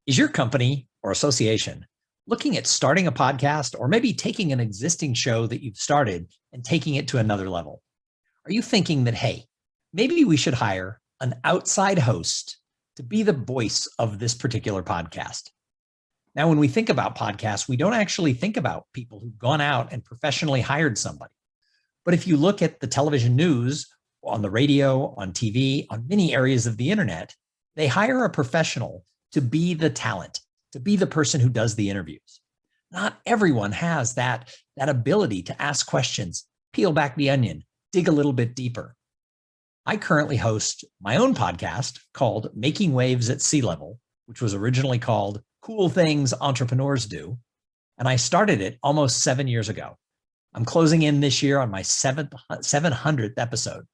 Is your company or association looking at starting a podcast or maybe taking an existing show that you've started and taking it to another level? Are you thinking that, hey, maybe we should hire an outside host to be the voice of this particular podcast? Now, when we think about podcasts, we don't actually think about people who've gone out and professionally hired somebody. But if you look at the television news, on the radio, on TV, on many areas of the internet, they hire a professional to be the talent, to be the person who does the interviews. Not everyone has that ability to ask questions, peel back the onion, dig a little bit deeper. I currently host my own podcast called Making Waves at Sea Level, which was originally called Cool Things Entrepreneurs Do. And I started it almost 7 years ago. I'm closing in this year on my 700th episode.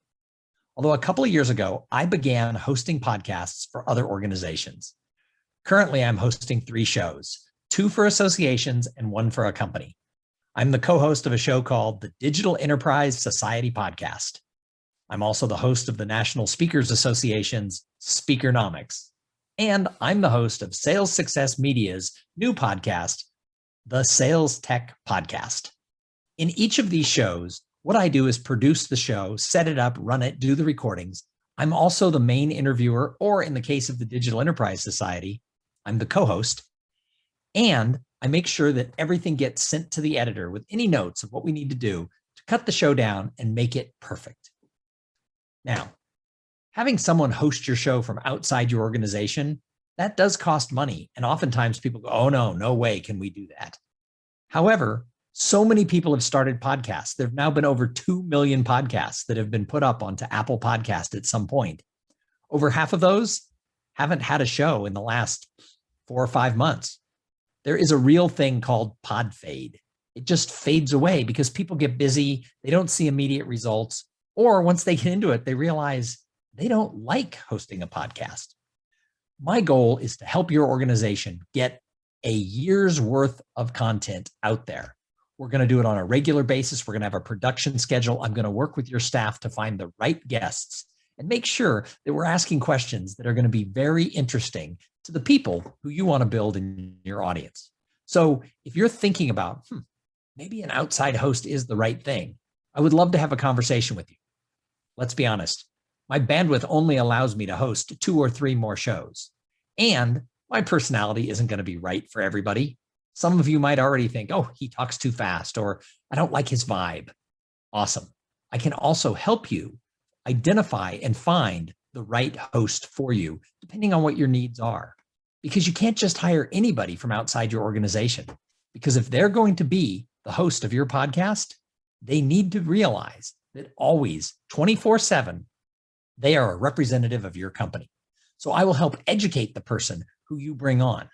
Although a couple of years ago, I began hosting podcasts for other organizations. Currently, I'm hosting 3 shows, 2 for associations and 1 for a company. I'm the co-host of a show called the Digital Enterprise Society Podcast. I'm also the host of the National Speakers Association's Speakernomics. And I'm the host of Sales Success Media's new podcast, the Sales Tech Podcast. In each of these shows, what I do is produce the show, set it up, run it, do the recordings. I'm also the main interviewer, or in the case of the Digital Enterprise Society, I'm the co-host. And I make sure that everything gets sent to the editor with any notes of what we need to do to cut the show down and make it perfect. Now, having someone host your show from outside your organization, that does cost money. And oftentimes people go, oh, no way can we do that. However, so many people have started podcasts. There have now been over 2 million podcasts that have been put up onto Apple Podcast at some point. Over half of those haven't had a show in the last 4 or 5 months. There is a real thing called pod fade. It just fades away because people get busy. They don't see immediate results. Or once they get into it, they realize they don't like hosting a podcast. My goal is to help your organization get a year's worth of content out there. We're going to do it on a regular basis. We're going to have a production schedule. I'm going to work with your staff to find the right guests and make sure that we're asking questions that are going to be very interesting to the people who you want to build in your audience. So if you're thinking about, maybe an outside host is the right thing, I would love to have a conversation with you. Let's be honest. My bandwidth only allows me to host 2 or 3 more shows. And my personality isn't going to be right for everybody. Some of you might already think, oh, he talks too fast, or I don't like his vibe. Awesome. I can also help you identify and find the right host for you, depending on what your needs are. Because you can't just hire anybody from outside your organization. Because if they're going to be the host of your podcast, they need to realize that always, 24/7, they are a representative of your company. So I will help educate the person who you bring on.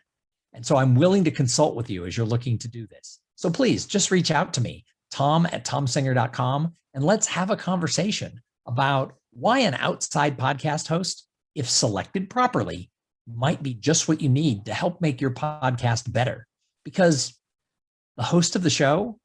And so I'm willing to consult with you as you're looking to do this. So please just reach out to me, tom@thomsinger.com, and let's have a conversation about why an outside podcast host, if selected properly, might be just what you need to help make your podcast better. Because the host of the show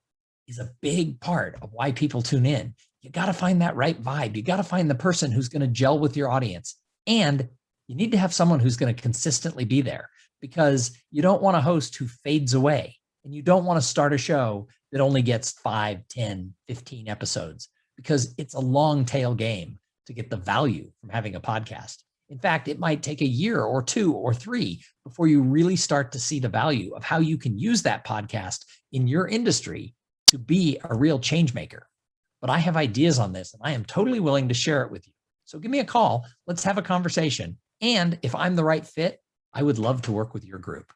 is a big part of why people tune in. You got to find that right vibe. You got to find the person who's going to gel with your audience. And you need to have someone who's going to consistently be there, because you don't want a host who fades away, and you don't want to start a show that only gets 5, 10, 15 episodes, because it's a long tail game to get the value from having a podcast. In fact, it might take a year or 2 or 3 before you really start to see the value of how you can use that podcast in your industry to be a real change maker. But I have ideas on this, and I am totally willing to share it with you. So give me a call. Let's have a conversation. And if I'm the right fit, I would love to work with your group.